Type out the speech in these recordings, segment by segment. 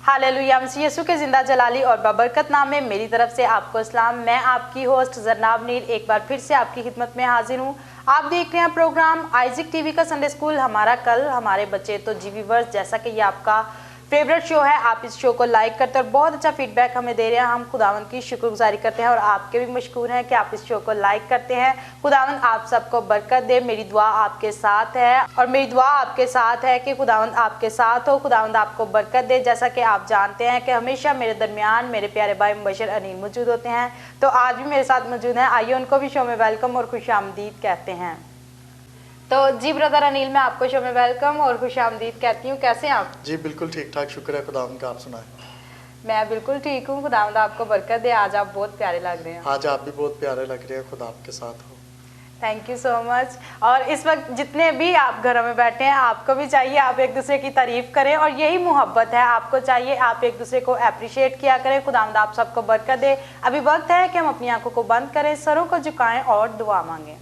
Hallelujah. मसीह यीशु के जिंदा जलाली और बबरकत नाम में मेरी तरफ से आपको सलाम। मैं आपकी होस्ट जरनाब नीर एक बार फिर से आपकी खिदमत में हाजिर हूँ। आप देख रहे हैं प्रोग्राम आइजिक टीवी का संडे स्कूल हमारा कल हमारे बच्चे। तो जी व्यूअर्स, जैसा कि ये आपका फेवरेट शो है, आप इस शो को लाइक करते हैं और बहुत अच्छा फीडबैक हमें दे रहे हैं। हम खुदावंद की शुक्रगुजारी करते हैं और आपके भी मशकूर हैं कि आप इस शो को लाइक करते हैं। खुदावंद आप सबको बरकत दे। मेरी दुआ आपके साथ है और मेरी दुआ आपके साथ है कि खुदावंद आपके साथ हो, खुदावंद आपको बरकत दे। जैसा कि आप जानते हैं कि हमेशा मेरे दरमियान मेरे प्यारे भाई मुबशर अनिल मौजूद होते हैं, तो आज भी मेरे साथ मौजूद हैं। आइए उनको भी शो में वेलकम और खुशामदीद कहते हैं। तो जी ब्रदर अनिल, मैं आपको शो में वेलकम और खुशामदीद कहती हूँ। कैसे हैं आप? जी बिल्कुल ठीक ठाक, शुक्र है खुदावंद का। आप सुनाएं। मैं बिल्कुल ठीक हूँ। खुदावंद आपको बरकत दे। आज आप बहुत प्यारे लग रहे हैं। आज आप भी बहुत प्यारे लग रहे हैं। खुदा आपके साथ हो। Thank you so much. और इस वक्त जितने भी आप घरों में बैठे हैं, आपको भी चाहिए आप एक दूसरे की तारीफ करें और यही मोहब्बत है। आपको चाहिए आप एक दूसरे को अप्रिशिएट किया करें। खुदावंद आप सबको बरकत दे। अभी वक्त है कि हम अपनी आंखों को बंद करें, सरों को झुकाएं और दुआ मांगें।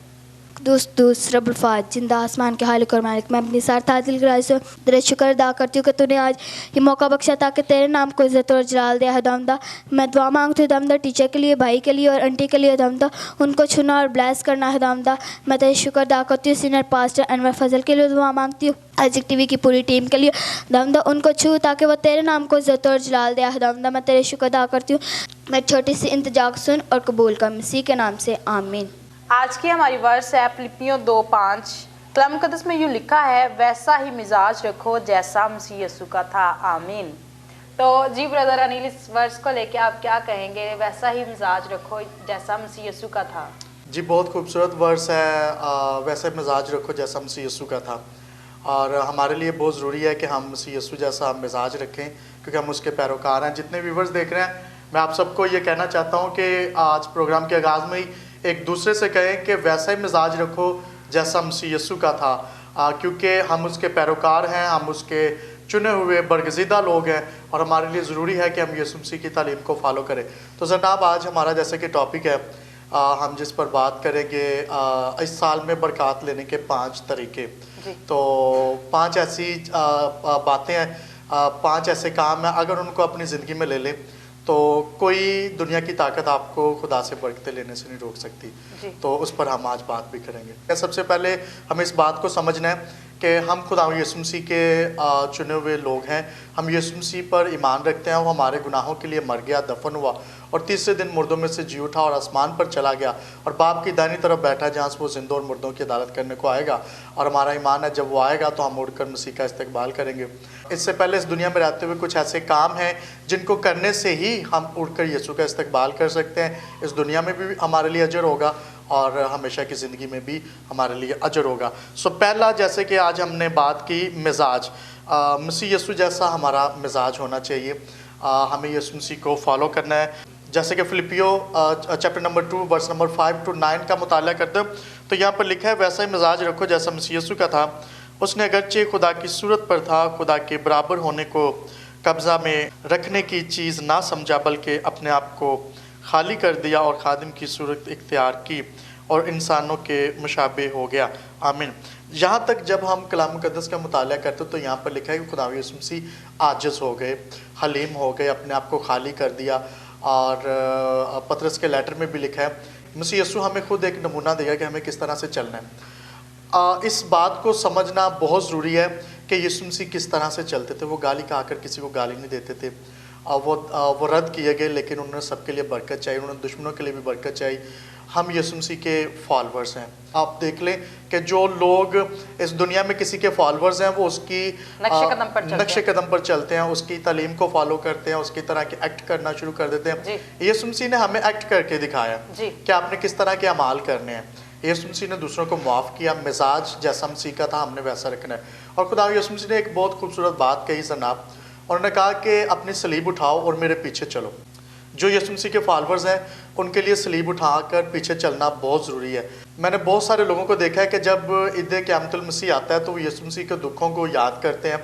दोस्त रब्बुल फ़ात जिंदा आसमान के हालिक और मालिक, मैं अपनी सार तादिल गराज से तेरे शुक्र अदा करती हूँ कि तूने आज ये मौका बख्शा ताकि तेरे नाम को इज़्ज़त और जलाल दिया। खुदावंदा मैं दुआ मांगती हूँ खुदावंदा टीचर के लिए, भाई के लिए और आंटी के लिए। खुदावंदा उनको छूना और ब्लेस करना। खुदावंदा मैं तेरे शुक्र अदा करती हूँ सीनियर पास्टर अनवर फजल के लिए दुआ मांगती हूँ। आइजिक टीवी की पूरी टीम के लिए खुदावंदा उनको छू ताकि वह तेरे नाम को इज़्ज़त और जलाल दिया। खुदावंदा मैं तेरे शुक्र अदा करती हूँ। मैं छोटी सी इंतजाक सुन और कबूल कर, मसीह के नाम से आमीन। आज की हमारी वर्स है फिलिपियों 2:5। कलाम मुकद्दस में यूँ लिखा है, वैसा ही मिजाज रखो जैसा मसीह यीशु का था। आमीन। तो जी ब्रदर अनिल, इस वर्स को लेके आप क्या कहेंगे? वैसा ही मिजाज रखो जैसा मसीह यीशु का था। जी बहुत खूबसूरत वर्स है। वैसे मिजाज रखो जैसा मसीह यीशु का था। और हमारे लिए बहुत ज़रूरी है कि हम मसीह यीशु जैसा मिजाज रखें, क्योंकि हम उसके पैरोकार हैं। जितने व्यूवर्स देख रहे हैं, मैं आप सबको ये कहना चाहता हूँ कि आज प्रोग्राम के आगाज़ में ही एक दूसरे से कहें कि वैसा ही मिजाज रखो जैसा मसीह यीशु का था, क्योंकि हम उसके पैरोकार हैं, हम उसके चुने हुए बरगज़ीदा लोग हैं और हमारे लिए ज़रूरी है कि हम यीशु मसीह की तालीम को फॉलो करें। तो जनाब, आज हमारा जैसे कि टॉपिक है, हम जिस पर बात करेंगे इस साल में बरकत लेने के 5 तरीके। तो 5 ऐसी बातें हैं, 5 ऐसे काम हैं, अगर उनको अपनी ज़िंदगी में ले लें तो कोई दुनिया की ताकत आपको खुदा से बरकतें लेने से नहीं रोक सकती। तो उस पर हम आज बात भी करेंगे। सबसे पहले हमें इस बात को समझना है कि हम खुदा यीशु मसीह के चुने हुए लोग हैं। हम यीशु मसीह पर ईमान रखते हैं। वो हमारे गुनाहों के लिए मर गया, दफन हुआ और तीसरे दिन मुर्दों में से जी उठा और आसमान पर चला गया और बाप की दाहिनी तरफ बैठा, जहाँ से वो जिंदों और मुर्दों की अदालत करने को आएगा। और हमारा ईमान है जब वो आएगा तो हम उड़कर मसीह का इस्तकबाल करेंगे। इससे पहले इस दुनिया में रहते हुए कुछ ऐसे काम हैं जिनको करने से ही हम उड़कर यीशु का इस्तकबाल कर सकते हैं। इस दुनिया में भी हमारे लिए अजर होगा और हमेशा की ज़िंदगी में भी हमारे लिए अजर होगा। सो पहला, जैसे कि आज हमने बात की मिजाज, मसीह यीशु जैसा हमारा मिजाज होना चाहिए। हमें यीशु मसीह को फॉलो करना है। जैसे कि Philippians chapter number 2 verse number 5 to 9 का मुताला करते हैं तो यहाँ पर लिखा है, वैसा ही मिजाज रखो जैसा मसीह यीशु का था। उसने अगरचे खुदा की सूरत पर था, खुदा के बराबर होने को कब्ज़ा में रखने की चीज़ ना समझा, बल्कि अपने आप को खाली कर दिया और खादिम की सूरत इख्तियार की और इंसानों के मुशाबे हो गया। आमीन। यहाँ तक जब हम कलाम मुकद्दस का मुताला करते तो यहाँ पर लिखा है कि खुदा यीशु मसीह आजिज़ हो गए, हलीम हो गए, अपने आप को खाली कर दिया। और पतरस के लेटर में भी लिखा है, मसीह यीशु हमें खुद एक नमूना देगा कि हमें किस तरह से चलना है। इस बात को समझना बहुत ज़रूरी है कि यीशु मसीह किस तरह से चलते थे। वो गाली खाकर किसी को गाली नहीं देते थे। वो रद्द किए गए, लेकिन उन्होंने सबके लिए बरकत चाहिए, उन्होंने दुश्मनों के लिए भी बरकत चाहिए। हम यीशु मसीह के फॉलोअर्स हैं। आप देख लें कि जो लोग इस दुनिया में किसी के फॉलोअर्स हैं वो उसकी नक्शे कदम पर चलते हैं, उसकी तालीम को फॉलो करते हैं, उसकी तरह के एक्ट करना शुरू कर देते हैं। यीशु मसीह ने हमें एक्ट करके दिखाया कि आपने किस तरह के अमाल करने हैं। यीशु मसीह ने दूसरों को माफ़ किया। मिजाज जैसा मसीह का था हमने वैसा रखना है। और खुदा यीशु मसीह ने एक बहुत खूबसूरत बात कही जनाब, उन्होंने कहा कि अपनी सलीब उठाओ और मेरे पीछे चलो। जो यीशु मसीह के फॉलोअर्स हैं उनके लिए सलीब उठाकर पीछे चलना बहुत ज़रूरी है। मैंने बहुत सारे लोगों को देखा है कि जब ईद क़यामतुल मसीह आता है तो वो यीशु मसीह के दुखों को याद करते हैं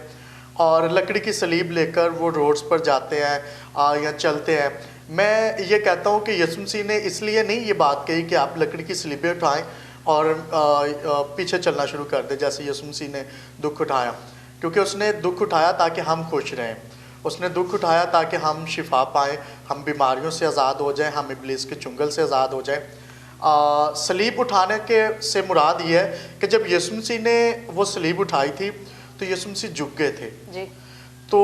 और लकड़ी की सलीब लेकर वो रोड्स पर जाते हैं या चलते हैं। मैं ये कहता हूँ कि यीशु मसीह ने इसलिए नहीं ये बात कही कि आप लकड़ी की सलीबें उठाएं और पीछे चलना शुरू कर दें जैसे यीशु मसीह ने दुख उठाया, क्योंकि उसने दुख उठाया ताकि हम खुश रहें। उसने दुख उठाया ताकि हम शिफा पाएँ, हम बीमारियों से आज़ाद हो जाएं, हम इब्लीस के चुंगल से आज़ाद हो जाएं। सलीब उठाने के से मुराद ये है कि जब यीशु मसीह ने वो सलीब उठाई थी तो यीशु मसीह झुक गए थे जी। तो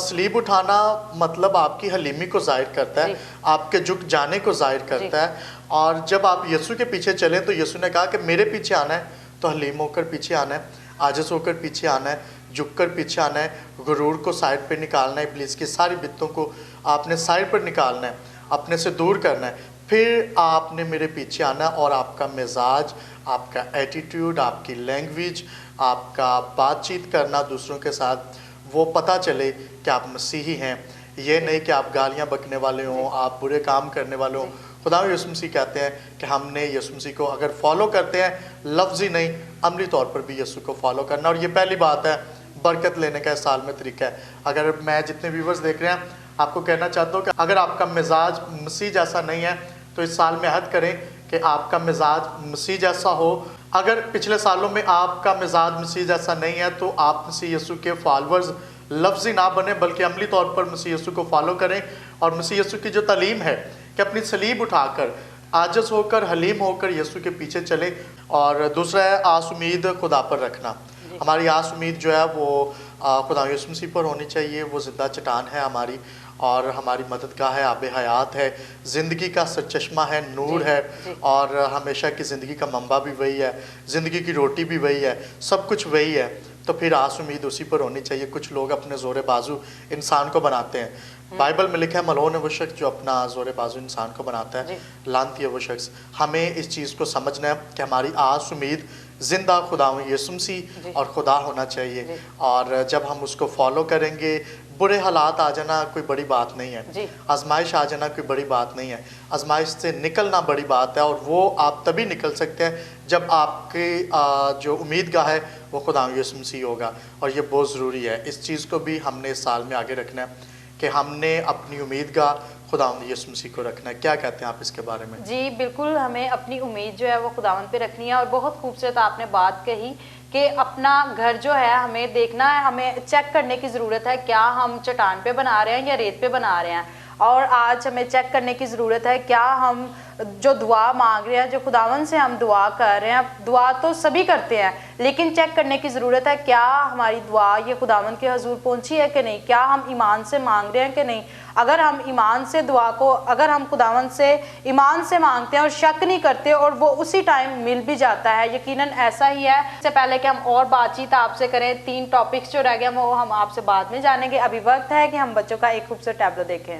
सलीब उठाना मतलब आपकी हलीमी को जाहिर करता है, आपके झुक जाने को जाहिर करता है। और जब आप यीशु के पीछे चलें तो यीशु ने कहा कि मेरे पीछे आना है तो हलीम होकर पीछे आना है, आजिज़ होकर पीछे आना है, झुक कर पीछे आना है, गुरूर को साइड पे निकालना है, इब्लीस की सारी बित्तों को आपने साइड पर निकालना है, अपने से दूर करना है, फिर आपने मेरे पीछे आना और आपका मिजाज, आपका एटीट्यूड, आपकी लैंग्वेज, आपका बातचीत करना दूसरों के साथ वो पता चले कि आप मसीही हैं। ये नहीं कि आप गालियां बकने वाले हों, आप बुरे काम करने वाले हों। खुदा यीशु मसीह कहते हैं कि हमने यीशु मसीह को अगर फॉलो करते हैं, लफ्ज़ी नहीं अमली तौर पर भी यीशु को फॉलो करना। और ये पहली बात है, बरकत लेने का इस साल में तरीका है। अगर मैं जितने व्यूवर्स देख रहे हैं आपको कहना चाहता हूँ कि अगर आपका मिजाज मसीह जैसा नहीं है तो इस साल में अहद करें कि आपका मिजाज मसीह जैसा हो। अगर पिछले सालों में आपका मिजाज मसीह जैसा नहीं है तो आप मसीह यीशु के फॉलोअर्स लफ्ज़ी ना बने बल्कि अमली तौर पर मसीह यीशु को फॉलो करें। और मसीह यीशु की जो तालीम है कि अपनी सलीब उठाकर, आजिज़ होकर, हलीम होकर यीशु के पीछे चलें। और दूसरा है आस उम्मीद खुदा पर रखना। हमारी आस उम्मीद जो है वो खुदा यीशु मसीह पर होनी चाहिए। वो ज़िंदा चट्टान है हमारी और हमारी मददगाह है, आब हयात है, ज़िंदगी का सरचश्मा है, नूर है और हमेशा की ज़िंदगी का मंबा भी वही है, ज़िंदगी की रोटी भी वही है, सब कुछ वही है। तो फिर आस उम्मीद उसी पर होनी चाहिए। कुछ लोग अपने ज़ोर बाजू इंसान को बनाते हैं। बाइबल में लिखा है मलऊन है वो शख्स जो अपना ज़ोर बाजू इंसान को बनाता है, लानती है वो शख्स। हमें इस चीज़ को समझना है कि हमारी आस उम्मीद जिंदा खुदा यीशु मसीह और खुदा होना चाहिए। और जब हम उसको फॉलो करेंगे, बुरे हालात आ जाना कोई बड़ी बात नहीं है, आजमाइश आ जाना कोई बड़ी बात नहीं है, आजमाइश से निकलना बड़ी बात है। और वो आप तभी निकल सकते हैं जब आपकी जो उम्मीदगाह है वो खुदा यीशु मसीह होगा। और ये बहुत ज़रूरी है, इस चीज़ को भी हमने इस साल में आगे रखना है कि हमने अपनी उम्मीदगाह खुदावंद यीशु मसीह को रखना है। क्या कहते हैं आप इसके बारे में? जी बिल्कुल, हमें अपनी उम्मीद जो है वो खुदावंद पे रखनी है। और बहुत खूबसूरत आपने बात कही कि अपना घर जो है हमें देखना है, हमें चेक करने की ज़रूरत है क्या हम चट्टान पे बना रहे हैं या रेत पे बना रहे हैं। और आज हमें चेक करने की ज़रूरत है क्या हम जो दुआ मांग रहे हैं, जो खुदावंद से हम दुआ कर रहे हैं, दुआ तो सभी करते हैं लेकिन चेक करने की ज़रूरत है क्या हमारी दुआ ये खुदावंद के हजूर पहुंची है कि नहीं, क्या हम ईमान से मांग रहे हैं कि नहीं। अगर हम ईमान से दुआ को, अगर हम खुदावंद से ईमान से मांगते हैं और शक नहीं करते और वो उसी टाइम मिल भी जाता है, यकीनन ऐसा ही है। इससे पहले कि हम और बातचीत आपसे करें, 3 टॉपिक्स जो रह गए वो हम आपसे बाद में जानेंगे। अभी वक्त है कि हम बच्चों का एक खूबसूरत टैबलो देखें।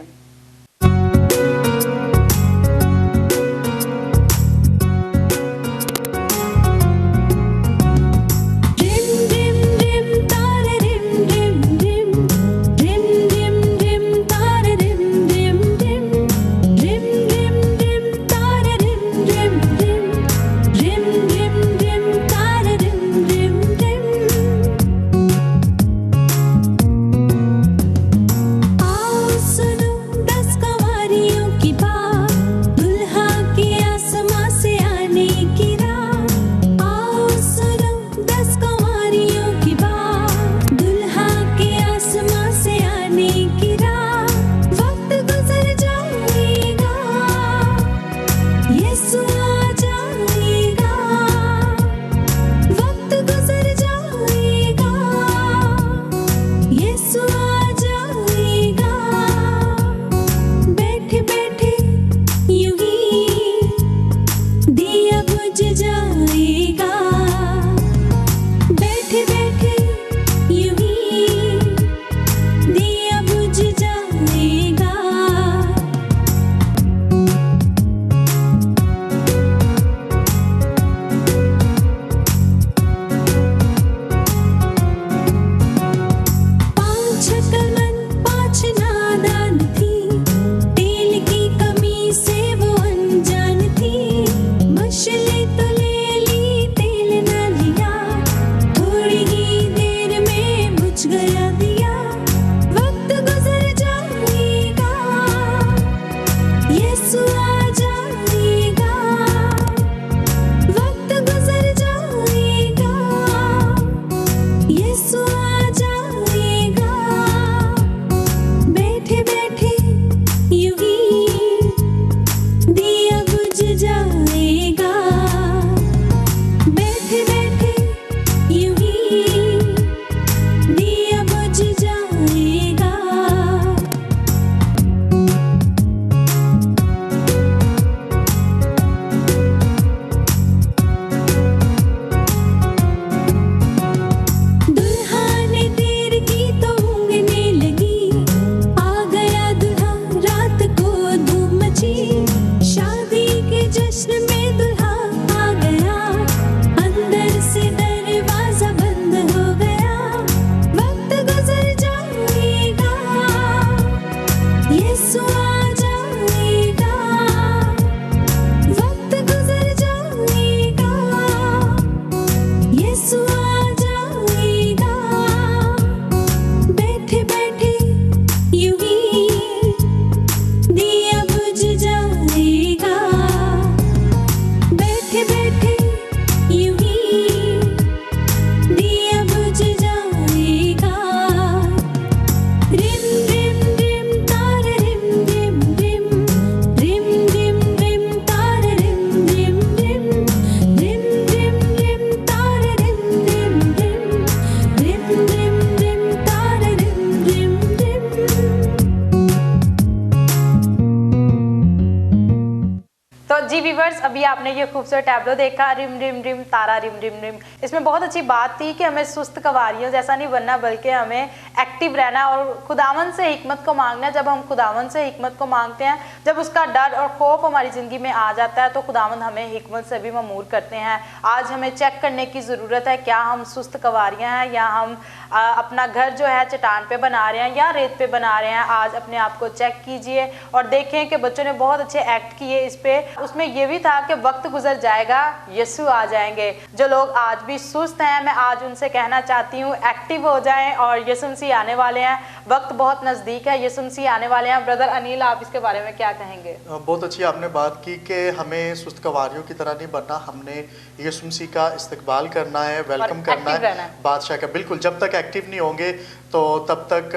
जी व्यूअर्स, अभी आपने ये खूबसूरत टैब्लो देखा, रिम रिम रिम तारा रिम रिम रिम। इसमें बहुत अच्छी बात थी कि हमें सुस्त कवारियों जैसा नहीं बनना, बल्कि हमें एक्टिव रहना और खुदावन से हिकमत को मांगना। जब हम खुदावन से हिकमत को मांगते हैं, जब उसका डर और खौफ हमारी ज़िंदगी में आ जाता है, तो खुदावन हमें हिकमत से भी ममूर करते हैं। आज हमें चेक करने की ज़रूरत है, क्या हम सुस्त कवारियाँ हैं या हम अपना घर जो है चट्टान पे बना रहे हैं या रेत पे बना रहे हैं। आज अपने आप को चेक कीजिए और देखें कि बच्चों ने बहुत अच्छे एक्ट किए इस पे। उसमें ये भी था कि वक्त गुजर जाएगा, यीशु आ जाएंगे। जो लोग आज भी सुस्त हैं, मैं आज उनसे कहना चाहती हूँ एक्टिव हो जाएं और यीशु मसीह आने वाले हैं। वक्त बहुत नज़दीक है, यीशु मसीह आने वाले हैं। ब्रदर अनिल, आप इसके बारे में क्या कहेंगे? बहुत अच्छी आपने बात की कि हमें सुस्त कवारियों की तरह नहीं बनना, हमने यीशु मसीह का इस्तकबाल करना है, वेलकम करना है बादशाह का। बिल्कुल, जब तक एक्टिव नहीं होंगे तो तब तक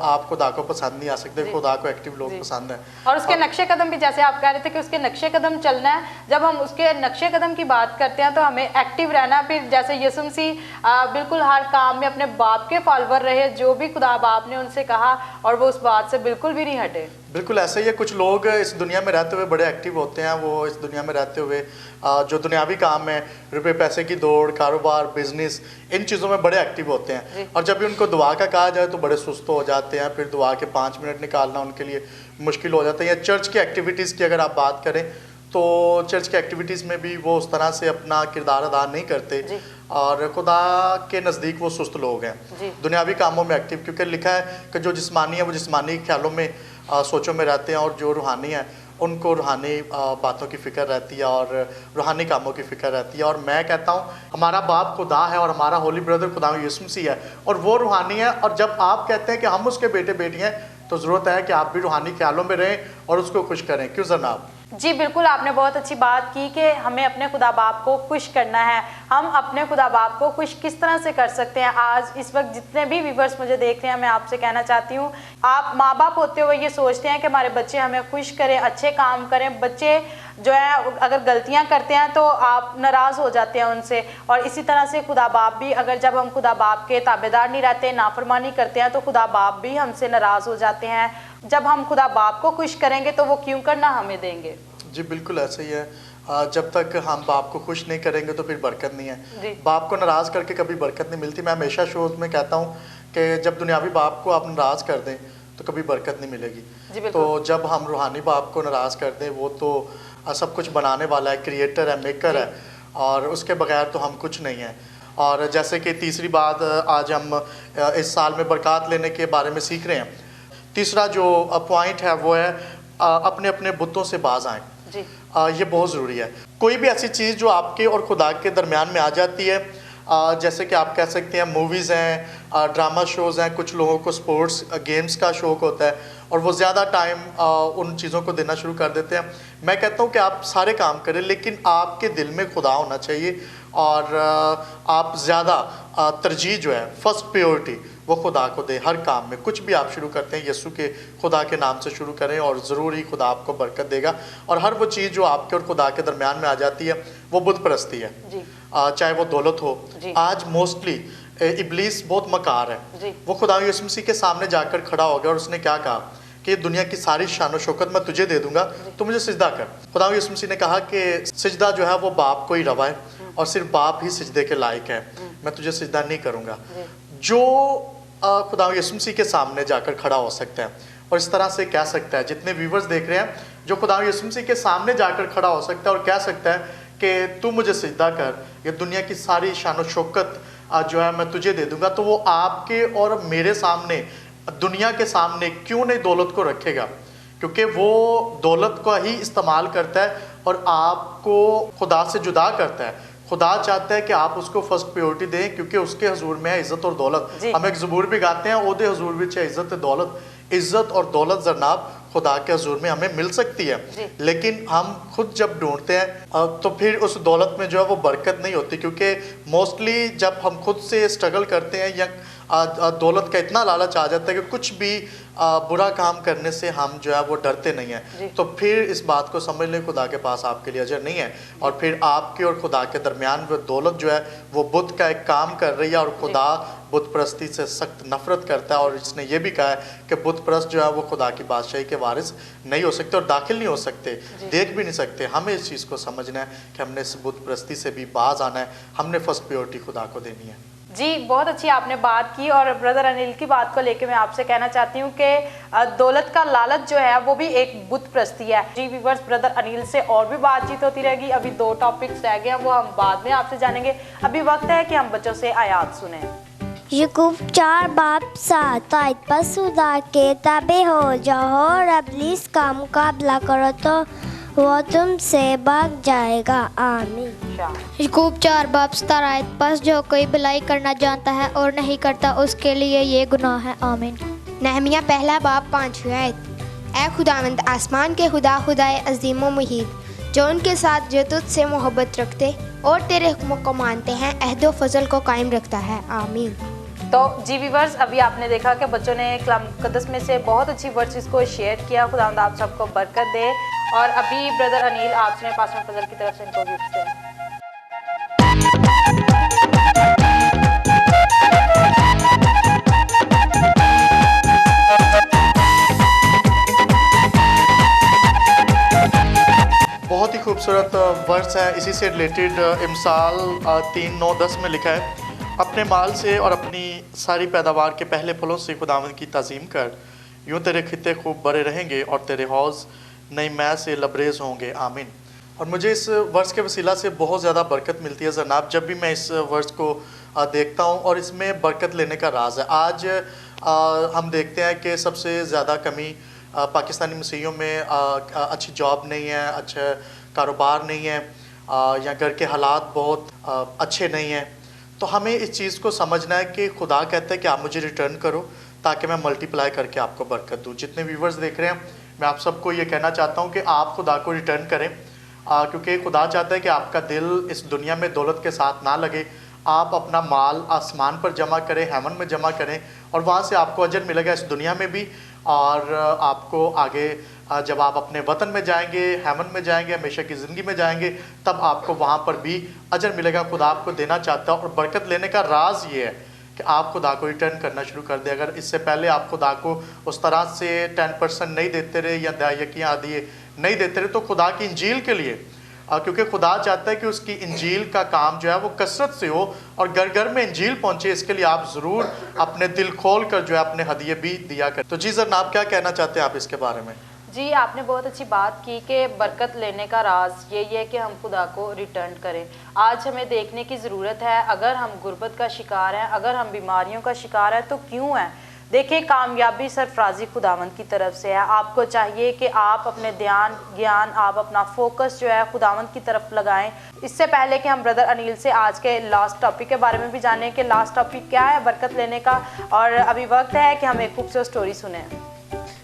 आप खुदा को पसंद नहीं आ सकते। खुदा को एक्टिव लोग पसंद है। और उसके नक्शे कदम भी, जैसे आप कह रहे थे कि उसके नक्शे कदम चलना है, जब हम उसके नक्शे कदम की बात करते हैं तो हमें एक्टिव रहना। फिर जैसे यीशु मसीह बिल्कुल हर काम में अपने बाप के फॉलोवर रहे, जो भी खुदा बाप ने उनसे कहा और वो उस बात से बिल्कुल भी नहीं हटे। बिल्कुल ऐसा ही है। कुछ लोग इस दुनिया में रहते हुए बड़े एक्टिव होते हैं, वो इस दुनिया में रहते हुए जो दुनियावी काम है, रुपए पैसे की दौड़, कारोबार, बिजनेस, इन चीज़ों में बड़े एक्टिव होते हैं। और जब भी उनको दुआ का कहा जाए तो बड़े सुस्त हो जाते हैं। फिर दुआ के 5 मिनट निकालना उनके लिए मुश्किल हो जाता है। या चर्च की एक्टिविटीज़ की अगर आप बात करें तो चर्च की एक्टिविटीज़ में भी वो उस तरह से अपना किरदार अदा नहीं करते और खुदा के नज़दीक वो सुस्त लोग हैं दुनियावी कामों में एक्टिव। क्योंकि लिखा है कि जो जिस्मानी है वो जिस्मानी ख्यालों में सोचों में रहते हैं, और जो रूहानी है उनको रूहानी बातों की फ़िक्र रहती है और रूहानी कामों की फ़िक्र रहती है। और मैं कहता हूँ हमारा बाप खुदा है और हमारा होली ब्रदर खुदा यीशु मसीह है, और वो रूहानी है। और जब आप कहते हैं कि हम उसके बेटे बेटी हैं, तो ज़रूरत है कि आप भी रूहानी ख्यालों में रहें और उसको खुश करें। क्यों जनाब? जी बिल्कुल, आपने बहुत अच्छी बात की कि हमें अपने खुदा बाप को खुश करना है। हम अपने खुदा बाप को खुश किस तरह से कर सकते हैं? आज इस वक्त जितने भी व्यूअर्स मुझे देख रहे हैं, मैं आपसे कहना चाहती हूँ, आप माँ बाप होते हुए ये सोचते हैं कि हमारे बच्चे हमें खुश करें, अच्छे काम करें। बच्चे जो है अगर गलतियाँ करते हैं तो आप नाराज़ हो जाते हैं उनसे, और इसी तरह से खुदा बाप भी, अगर जब हम खुदा बाप के ताबेदार नहीं रहते, नाफरमानी करते हैं, तो खुदा बाप भी हमसे नाराज़ हो जाते हैं। जब हम खुदा बाप को खुश करेंगे तो वो क्यों करना हमें देंगे? जी बिल्कुल ऐसा ही है। जब तक हम बाप को खुश नहीं करेंगे तो फिर बरकत नहीं है। बाप को नाराज़ करके कभी बरकत नहीं मिलती। मैं हमेशा शोज़ में कहता हूँ कि जब दुनियावी बाप को आप नाराज़ कर दें तो कभी बरकत नहीं मिलेगी। तो जब हम रूहानी बाप को नाराज़ कर दें, वो तो सब कुछ बनाने वाला है, क्रिएटर है, मेकर है, और उसके बगैर तो हम कुछ नहीं हैं। और जैसे कि तीसरी बात, आज हम इस साल में बरकत लेने के बारे में सीख रहे हैं। तीसरा जो पॉइंट है वो है अपने अपने बुतों से बाज आएँ। ये बहुत ज़रूरी है। कोई भी ऐसी चीज़ जो आपके और खुदा के दरमियान में आ जाती है, जैसे कि आप कह सकते हैं मूवीज़ हैं, ड्रामा शोज़ हैं, कुछ लोगों को स्पोर्ट्स गेम्स का शौक़ होता है और वो ज़्यादा टाइम उन चीज़ों को देना शुरू कर देते हैं। मैं कहता हूँ कि आप सारे काम करें, लेकिन आपके दिल में खुदा होना चाहिए और आप ज़्यादा तरजीह जो है, फर्स्ट प्रायोरिटी वो खुदा को दें। हर काम में कुछ भी आप शुरू करते हैं, यीशु के खुदा के नाम से शुरू करें और ज़रूर ही खुदा आपको बरकत देगा। और हर वो चीज़ जो आपके और खुदा के दरमियान में आ जाती है वो बुत परस्ती है, चाहे वो दौलत हो। आज मोस्टली इब्लीस बहुत मकार है। वो खुदा यीशु मसीह के सामने जाकर खड़ा हो गया और उसने क्या कहा कि दुनिया की सारी शान शौकत मैं तुझे दे दूंगा, तो मुझे सिजदा कर। खुदा यीशु मसीह ने कहा कि सिजदा जो है वो बाप को ही रवा है और सिर्फ बाप ही सिजदे के लायक है, मैं तुझे सिजदा नहीं करूँगा। जो खुदा यीशु मसीह के सामने जाकर खड़ा हो सकता है और इस तरह से कह सकता है, जितने व्यूवर्स देख रहे हैं, जो खुदा यीशु मसीह के सामने जाकर खड़ा हो सकता है और कह सकता है कि तू मुझे सिजदा कर, ये दुनिया की सारी शान शौकत जो है मैं तुझे दे दूंगा, तो वो आपके और मेरे सामने, दुनिया के सामने क्यों नहीं दौलत को रखेगा? क्योंकि वो दौलत को ही इस्तेमाल करता है और आपको खुदा से जुदा करता है। खुदा चाहता है कि आप उसको फर्स्ट प्रायोरिटी दें, क्योंकि उसके हजूर में है इज्जत और दौलत। हम एक ज़बूर भी गाते हैं, ओदे हजूर विच है इज्जत दौलत। इज्जत और दौलत जनाब खुदा के हजूर में हमें मिल सकती है, लेकिन हम खुद जब ढूंढते हैं तो फिर उस दौलत में जो है वो बरकत नहीं होती। क्योंकि मोस्टली जब हम खुद से स्ट्रगल करते हैं या दौलत का इतना लालच आ जाता है कि कुछ भी बुरा काम करने से हम जो है वो डरते नहीं हैं, तो फिर इस बात को समझ लें खुदा के पास आपके लिए अजर नहीं है और फिर आपके और खुदा के दरमियान वो दौलत जो है वो बुत का एक काम कर रही है और खुदा बुत परस्ती से सख्त नफरत करता है, और इसने ये भी कहा है कि बुत परस्त जो है वो खुदा की बादशाही के वारिस नहीं हो सकते और दाखिल नहीं हो सकते, देख भी नहीं सकते। हमें इस चीज़ को समझना है कि हमने इस बुत परस्ती से भी बाज आना है, हमने फर्स्ट प्रायोरिटी खुदा को देनी है। जी, बहुत अच्छी आपने बात की। और ब्रदर अनिल की बात को लेकर मैं आपसे कहना चाहती हूँ कि दौलत का लालच जो है वो भी एक बुत परस्ती है। जी व्यूअर्स, ब्रदर अनिल से और भी बातचीत होती रहेगी। अभी 2 टॉपिक्स रह गए हैं, वो हम बाद में आपसे जानेंगे। अभी वक्त है कि हम बच्चों से आयात सुने। याकूब 4:7 आयत पर खुदा के ताबे हो जाओ और इब्लीस का मुकाबला करो तो वो तुमसे भाग जाएगा। आमीन। याकूब 4:17 आयत पर जो कोई भलाई करना जानता है और नहीं करता उसके लिए ये गुनाह है। आमीन। नहमिया 1:5 आयत। ऐ खुदावंद आसमान के खुदा, खुदाए अजीम व मुहीब, जो उनके साथ जो तुझसे मोहब्बत रखते और तेरे हुक्मों को मानते हैं, अहद व फजल को कायम रखता है। आमीन। तो जी व्यूअर्स, अभी आपने देखा कि बच्चों ने कलाम मुकद्दस में से बहुत अच्छी वर्सेस को शेयर किया। खुदावंद आप सबको बरकत दे। और अभी ब्रदर अनिल आपने पास्टर फजल की तरफ से इनको गिफ्ट दें। बहुत ही खूबसूरत वर्स है। इसी से रिलेटेड इमसाल 3:9-10 में लिखा है, अपने माल से और अपनी सारी पैदावार के पहले फलों से खुदावंद की ताज़ीम कर, यूँ तेरे खित्ते खूब बड़े रहेंगे और तेरे हौज़ नई मै से लबरेज होंगे। आमीन। और मुझे इस वर्स के वसीला से बहुत ज़्यादा बरकत मिलती है जनाब, जब भी मैं इस वर्स को देखता हूँ, और इसमें बरकत लेने का राज है। आज हम देखते हैं कि सबसे ज़्यादा कमी पाकिस्तानी मसीहियों में अच्छी जॉब नहीं है, अच्छा कारोबार नहीं है, या घर के हालात बहुत अच्छे नहीं हैं। तो हमें इस चीज़ को समझना है कि खुदा कहता है कि आप मुझे रिटर्न करो ताकि मैं मल्टीप्लाई करके आपको बरकत दूँ। जितने व्यूवर्स देख रहे हैं, मैं आप सबको ये कहना चाहता हूँ कि आप खुदा को रिटर्न करें, क्योंकि खुदा चाहता है कि आपका दिल इस दुनिया में दौलत के साथ ना लगे। आप अपना माल आसमान पर जमा करें, हेवन में जमा करें, और वहाँ से आपको अजर मिलेगा इस दुनिया में भी, और आपको आगे जब आप अपने वतन में जाएंगे, हेवन में जाएंगे, हमेशा की ज़िंदगी में जाएंगे, तब आपको वहाँ पर भी अजर मिलेगा। खुदा आपको देना चाहता है। और बरकत लेने का राज ये है कि आप खुदा को रिटर्न करना शुरू कर दें। अगर इससे पहले आप खुदा को उस तरह से 10% नहीं देते रहे या दायकियाँ आदि नहीं देते रहे, तो खुदा की इंजील के लिए, क्योंकि खुदा चाहता है कि उसकी इंजील का काम जो है वो कसरत से हो और घर घर में इंजील पहुंचे, इसके लिए आप ज़रूर अपने दिल खोल कर जो है अपने हदिये भी दिया करें। तो जी जनाब, क्या कहना चाहते हैं आप इसके बारे में? जी, आपने बहुत अच्छी बात की कि बरकत लेने का राज यही है कि हम खुदा को रिटर्न करें। आज हमें देखने की ज़रूरत है, अगर हम गुर्बत का शिकार हैं, अगर हम बीमारियों का शिकार हैं, तो क्यों हैं? देखिए, कामयाबी सरफराजी खुदावंद की तरफ से है। आपको चाहिए कि आप अपने ध्यान ज्ञान, आप अपना फोकस जो है खुदावंद की तरफ लगाएं। इससे पहले कि हम ब्रदर अनिल से आज के लास्ट टॉपिक के बारे में भी जानें कि लास्ट टॉपिक क्या है बरकत लेने का, और अभी वक्त है कि हम एक खूबसूरत स्टोरी सुने।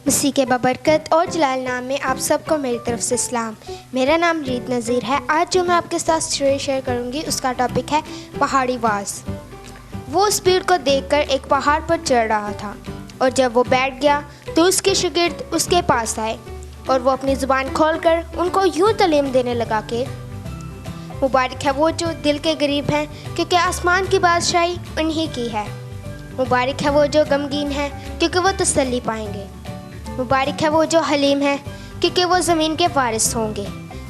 मसीह के बबरकत और जलाल नाम में आप सबको मेरी तरफ से सलाम। मेरा नाम रीत नज़ीर है। आज जो मैं आपके साथ स्टोरी शेयर करूंगी उसका टॉपिक है पहाड़ी वास। वो उस भीड़ को देखकर एक पहाड़ पर चढ़ रहा था, और जब वो बैठ गया तो उसके शागिर्द उसके पास आए और वो अपनी ज़ुबान खोलकर उनको यूँ तालीम देने लगा कि मुबारक है वो जो दिल के गरीब हैं, क्योंकि आसमान की बादशाही उन्हीं की है। मुबारक है वो जो गमगीन हैं, क्योंकि वो तसल्ली पाएंगे। मुबारक है वो जो हलीम हैं, क्योंकि वो ज़मीन के वारिस होंगे।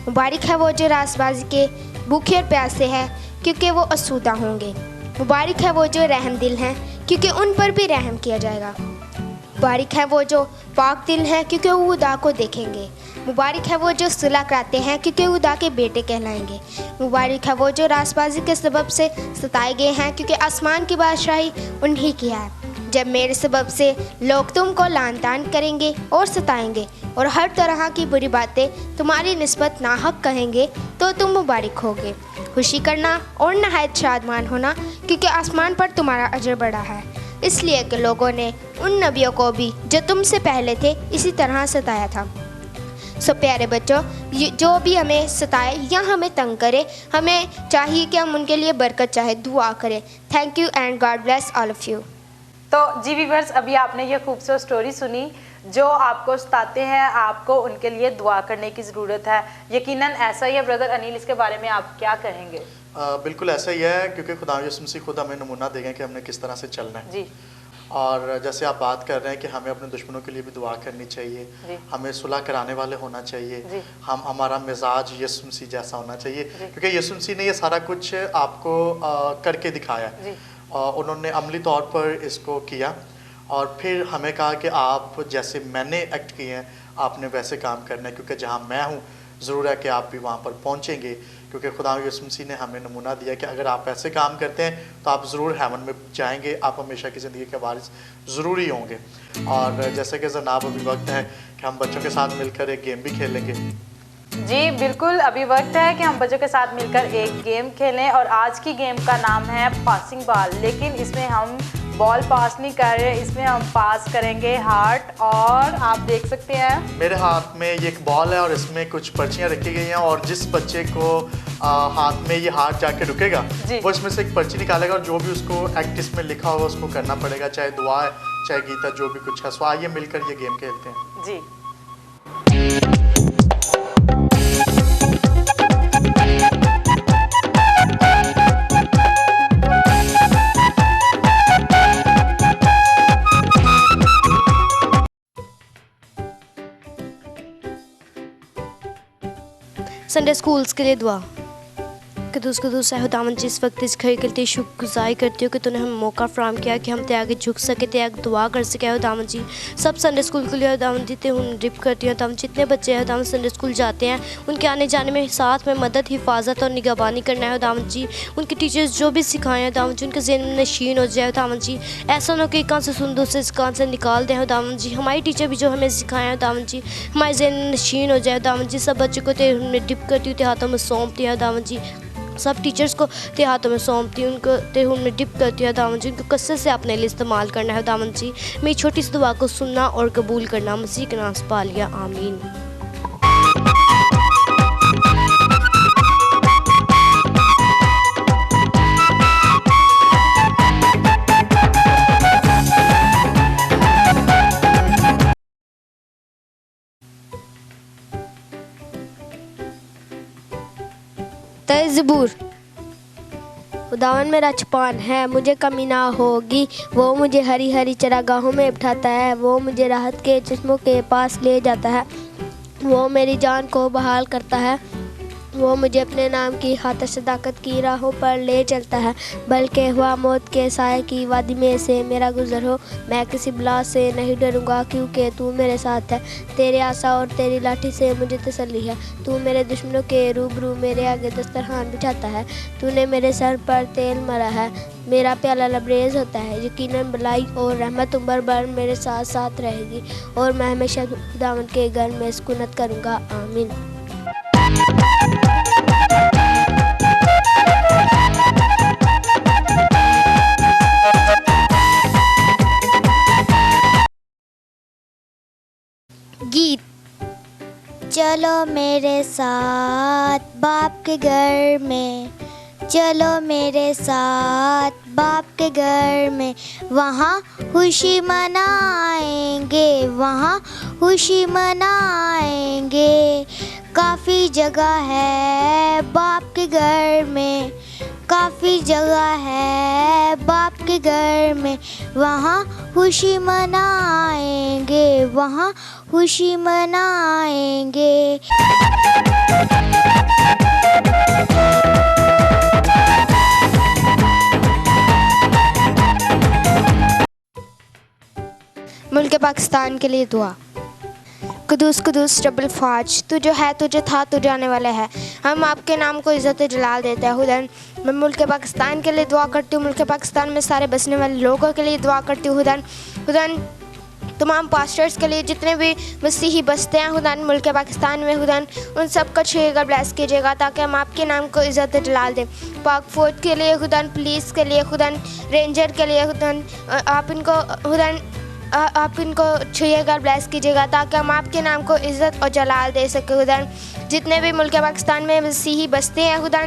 मुबारक है वो जो रासबाजी के भूखे और प्यासे हैं, क्योंकि वो आसूदा होंगे। मुबारक है वो जो रहम दिल हैं, क्योंकि उन पर भी रहम किया जाएगा। मुबारक है वो जो पाक दिल हैं, क्योंकि वो खुदा को देखेंगे। मुबारक है वो जो सुलह कराते हैं, क्योंकि खुदा के बेटे कहलाएंगे। मुबारक है वो जो रासबाजी के सबब से सताए गए हैं, क्योंकि आसमान की बादशाही उन्हीं की है। जब मेरे सबब से लोग तुमको लान तान करेंगे और सताएंगे और हर तरह की बुरी बातें तुम्हारी निस्बत नाहक कहेंगे, तो तुम मुबारक होगे। खुशी करना और नहायत शादमान होना, क्योंकि आसमान पर तुम्हारा अजर बड़ा है, इसलिए कि लोगों ने उन नबियों को भी जो तुमसे पहले थे इसी तरह सताया था। सो प्यारे बच्चों, जो भी हमें सताए या हमें तंग करे, हमें चाहिए कि हम उनके लिए बरकत चाहे, दुआ करें। Thank you and God bless all of you. तो जी व्यूअर्स, अभी आपने ये खूबसूरत स्टोरी सुनी। जो आपको सताते हैं, आपको उनके लिए दुआ करने की ज़रूरत है। यकीनन ऐसा ही है। ब्रदर अनिल, इसके बारे में आप क्या कहेंगे? बिल्कुल ऐसा ही है, क्योंकि खुदा यीशु मसीह खुद हमें नमूना देंगे कि हमने किस तरह से चलना है जी। और जैसे आप बात कर रहे हैं कि हमें अपने दुश्मनों के लिए भी दुआ करनी चाहिए, हमें सुलह कराने वाले होना चाहिए, हमारा मिजाज यीशु मसीह जैसा होना चाहिए, क्योंकि यीशु मसीह ने ये सारा कुछ आपको करके दिखाया और उन्होंने अमली तौर पर इसको किया और फिर हमें कहा कि आप जैसे मैंने एक्ट किए हैं आपने वैसे काम करना है, क्योंकि जहाँ मैं हूँ ज़रूर है कि आप भी वहाँ पर पहुँचेंगे, क्योंकि खुदा यीशु मसीह ने हमें नमूना दिया कि अगर आप ऐसे काम करते हैं तो आप ज़रूर हेवन में जाएंगे, आप हमेशा की ज़िंदगी के वारिस ज़रूर ही होंगे। और जैसे कि जनाब अभी वक्त है कि हम बच्चों के साथ मिलकर एक गेम भी खेलेंगे। जी बिल्कुल, अभी वक्त है कि हम बच्चों के साथ मिलकर एक गेम खेलें और आज की गेम का नाम है पासिंग बॉल। लेकिन इसमें हम बॉल पास नहीं कर रहे, इसमें हम पास करेंगे हार्ट। और आप देख सकते हैं मेरे हाथ में ये एक बॉल है और इसमें कुछ पर्चियाँ रखी गई हैं और जिस बच्चे को हाथ में ये हार्ट जाके रुकेगा वो इसमें से एक पर्ची निकालेगा और जो भी उसको एक्ट इसमें लिखा होगा उसको करना पड़ेगा, चाहे दुआ है चाहे गीता, जो भी कुछ है। सो आइए मिलकर ये गेम खेलते हैं। जी। संडे स्कूल्स के लिए दुआ। कदूस है खुदावंद, जिस वक्त इस घर के लिए शुक्रगुजारी करती हूँ कि तूने हमें मौका फराम किया कि हम ते आगे झुक सके, ते आगे दुआ कर सके। खुदावंद जी सब संडे स्कूल के लिए खुदावंद जी ते हूँ डिप करती हूँ। खुदावंद जितने बच्चे हैं खुदावंद संडे स्कूल जाते हैं उनके आने जाने में साथ में मदद, हिफाजत और निगहबानी करना है। खुदावंद जी उनके टीचर्स जो भी सिखाएं खुदावंद जी उनके ज़हन में नशीन हो जाए। खुदावंद जी ऐसा ना हो कि कान से सुन दूसरे इस कान से निकाल दें। खुदावंद जी हमारी टीचर भी जो हमें सिखाएं खुदावंद जी हमारे ज़हन में नशीन हो जाए। खुदावंद जी सब बच्चों को ते डिप करती हूँ, ते हाथों में सौंपती है। खुदावंद जी सब टीचर्स को ते हाथों में सौंपती हूँ, उनको ते उनमें डिप करती है। खुदावंद जी उनको कसरत से अपने लिए इस्तेमाल करना है। खुदावंद जी मेरी छोटी सी दुआ को सुनना और कबूल करना, मसीह के नाम से पा लिया, आमीन। ज़बूर। खुदावन मेरा छुपान है, मुझे कमी ना होगी। वो मुझे हरी हरी चरागाहों में बिठाता है, वो मुझे राहत के चश्मों के पास ले जाता है। वो मेरी जान को बहाल करता है, वो मुझे अपने नाम की खातिर सदाकत की राहों पर ले चलता है। बल्कि हुआ मौत के साए की वादी में से मेरा गुजर हो, मैं किसी बला से नहीं डरूंगा, क्योंकि तू मेरे साथ है। तेरे आसा और तेरी लाठी से मुझे तसल्ली है। तू मेरे दुश्मनों के रूबरू मेरे आगे दस्तरखान बिछाता है। तूने मेरे सर पर तेल मरा है, मेरा प्याला लबरेज होता है। यकीनन भलाई और रहमत उम्र भर मेरे साथ साथ रहेगी और मैं हमेशा खुदावंद के घर में सुकूनत करूँगा, आमीन। गीत। चलो मेरे साथ बाप के घर में, चलो मेरे साथ बाप के घर में, वहाँ खुशी मनाएंगे, वहाँ खुशी मनाएंगे। काफ़ी जगह है बाप के घर में, काफ़ी जगह है बाप के घर में, वहाँ खुशी मनाएंगे, वहाँ खुशी मनाएंगे। मुल्क पाकिस्तान के लिए दुआ। कुदूस कुदूस रब्बुल फाज, तू जो है, तुझे था, तू जाने वाला है। हम आपके नाम को इज़्ज़त जलाल देते हैं। खुदा मैं मुल्क पाकिस्तान के लिए दुआ करती हूँ, मुल्क पाकिस्तान में सारे बसने वाले लोगों के लिए दुआ करती हूँ। खुदा तमाम पास्टर्स के लिए, जितने भी मसीही बसते हैं खुदा मुल्क पाकिस्तान में, खुदा उन सब को छुएगा, ब्लेस कीजिएगा, ताकि हम आपके नाम को इज़्ज़त जलाल दें। पाक फौज के लिए खुदा, पुलिस के लिए खुदा, रेंजर के लिए खुदा, आप इनको खुदा आप इनको छुएगा, ब्लेस कीजिएगा, ताकि हम आपके नाम को इज़्ज़त और जलाल दे सके। खुदा जितने भी मुल्क पाकिस्तान में मसीही बसते हैं खुदा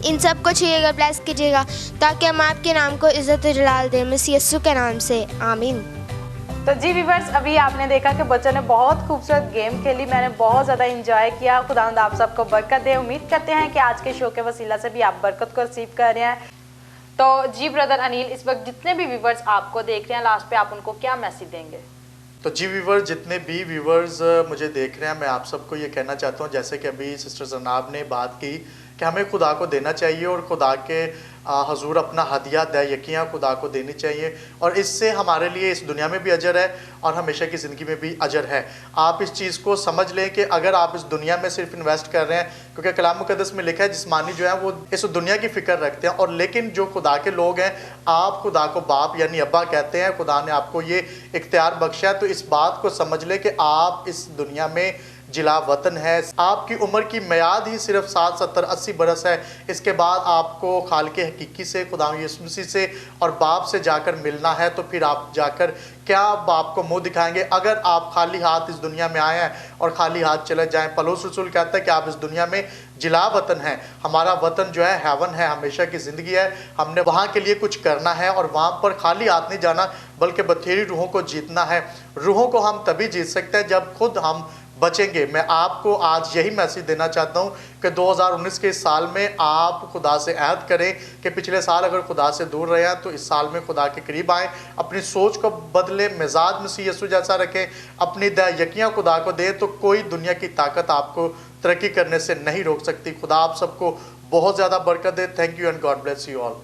इन सब को छुएगा, ब्लेस कीजिएगा, ताकि हम आपके नाम को इज़्ज़त और जलाल दें, मसीह यीशु के नाम से, आमीन। तो जी व्यूअर्स, अभी आपने देखा कि बच्चों ने बहुत खूबसूरत गेम खेली, मैंने बहुत ज़्यादा इंजॉय किया। खुदावंद आप सबको बरकत दे। उम्मीद करते हैं कि आज के शो के वसीला से भी आप बरकत को रिसीव कर रहे हैं। तो जी ब्रदर अनिल, इस वक्त जितने भी व्यूअर्स आपको देख रहे हैं, लास्ट पे आप उनको क्या मैसेज देंगे? तो जी व्यूवर्स, जितने भी व्यूवर्स मुझे देख रहे हैं, मैं आप सबको ये कहना चाहता हूँ, जैसे कि अभी सिस्टर जनाब ने बात की कि हमें खुदा को देना चाहिए और खुदा के हजूर अपना हदिया दयाकियाँ खुदा को देनी चाहिए, और इससे हमारे लिए इस दुनिया में भी अजर है और हमेशा की ज़िंदगी में भी अजर है। आप इस चीज़ को समझ लें कि अगर आप इस दुनिया में सिर्फ इन्वेस्ट कर रहे हैं, क्योंकि कलाम मुकद्दस में लिखा है जिस्मानी जो है वो इस दुनिया की फ़िक्र रखते हैं, और लेकिन जो खुदा के लोग हैं, आप खुदा को बाप यानी अब्बा कहते हैं, खुदा ने आपको ये इख्तियार बख्शा है, तो इस बात को समझ लें कि आप इस दुनिया में जिला वतन है। आपकी उम्र की मियाद ही सिर्फ 60, 70, 80 बरस है। इसके बाद आपको खालिक हकीकी से, खुदा यीशु मसीह से और बाप से जाकर मिलना है, तो फिर आप जाकर क्या बाप को मुंह दिखाएंगे अगर आप खाली हाथ इस दुनिया में आए हैं और खाली हाथ चले जाएं? पौलुस रसूल कहता है कि आप इस दुनिया में जिला वतन हैं। हमारा वतन जो है हेवन है, हमेशा की ज़िंदगी है। हमने वहाँ के लिए कुछ करना है और वहाँ पर खाली हाथ नहीं जाना, बल्कि बथेरी रूहों को जीतना है। रूहों को हम तभी जीत सकते हैं जब खुद हम बचेंगे। मैं आपको आज यही मैसेज देना चाहता हूँ कि 2019 के इस साल में आप खुदा से अहद करें कि पिछले साल अगर खुदा से दूर रहे हैं तो इस साल में खुदा के करीब आएँ, अपनी सोच को बदलें, मिजाज मसीह यीशु जैसा रखें, अपनी दयाकियाँ खुदा को दें, तो कोई दुनिया की ताकत आपको तरक्की करने से नहीं रोक सकती। खुदा आप सबको बहुत ज़्यादा बरकत दे। Thank you and God bless you all.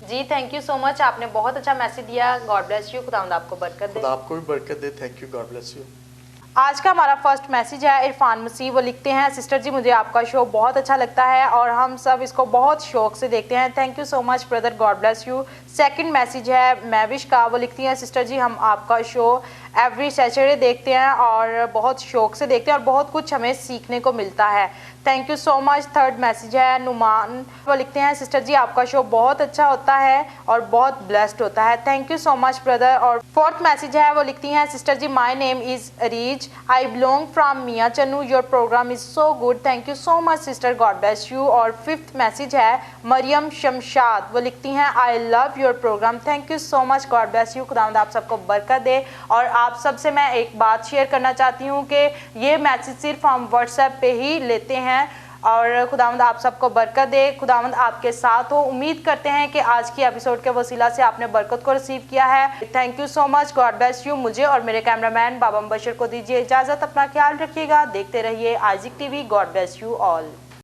जी थैंक यू सो मच, आपने बहुत अच्छा मैसेज दिया। गॉड ब्लेस यू, खुदावंद आपको बरकत दे। खुदा आपको भी बरकत दे। Thank you, God bless you. आज का हमारा फर्स्ट मैसेज है इरफान मसीह। वो लिखते हैं, सिस्टर जी मुझे आपका शो बहुत अच्छा लगता है और हम सब इसको बहुत शौक से देखते हैं। Thank you so much brother, God bless you. Second message है मैविश का। वो लिखती हैं, सिस्टर जी हम आपका शो एवरी सैटरडे देखते हैं और बहुत शौक से देखते हैं और बहुत कुछ हमें सीखने को मिलता है। Thank you so much. Third message है नुमान। वो लिखते हैं, सिस्टर जी आपका शो बहुत अच्छा होता है और बहुत ब्लेस्ड होता है। Thank you so much brother. और फोर्थ मैसेज है, वो लिखती हैं, sister ji my name is Reez, I belong from Mian Channu, your programme is so good. Thank you so much sister, God bless you. और फिफ्थ मैसेज है मरियम शमशाद। वो लिखती हैं, I love your programme. Thank you so much, God bless you. खुदावंद आप सबको बरकत दे। और आप सबसे मैं एक बात शेयर करना चाहती हूँ कि ये मैसेज सिर्फ हम व्हाट्सएप पे ही लेते हैं और खुदावंद आप सबको बरकत दे। खुदावंद आपके साथ हो। उम्मीद करते हैं कि आज की एपिसोड के वसीला से आपने बरकत को रिसीव किया है। Thank you so much, God bless you. मुझे और मेरे कैमरामैन बाबा मुबशर को दीजिए इजाज़त। अपना ख्याल रखिएगा, देखते रहिए Isaac TV. God bless you all.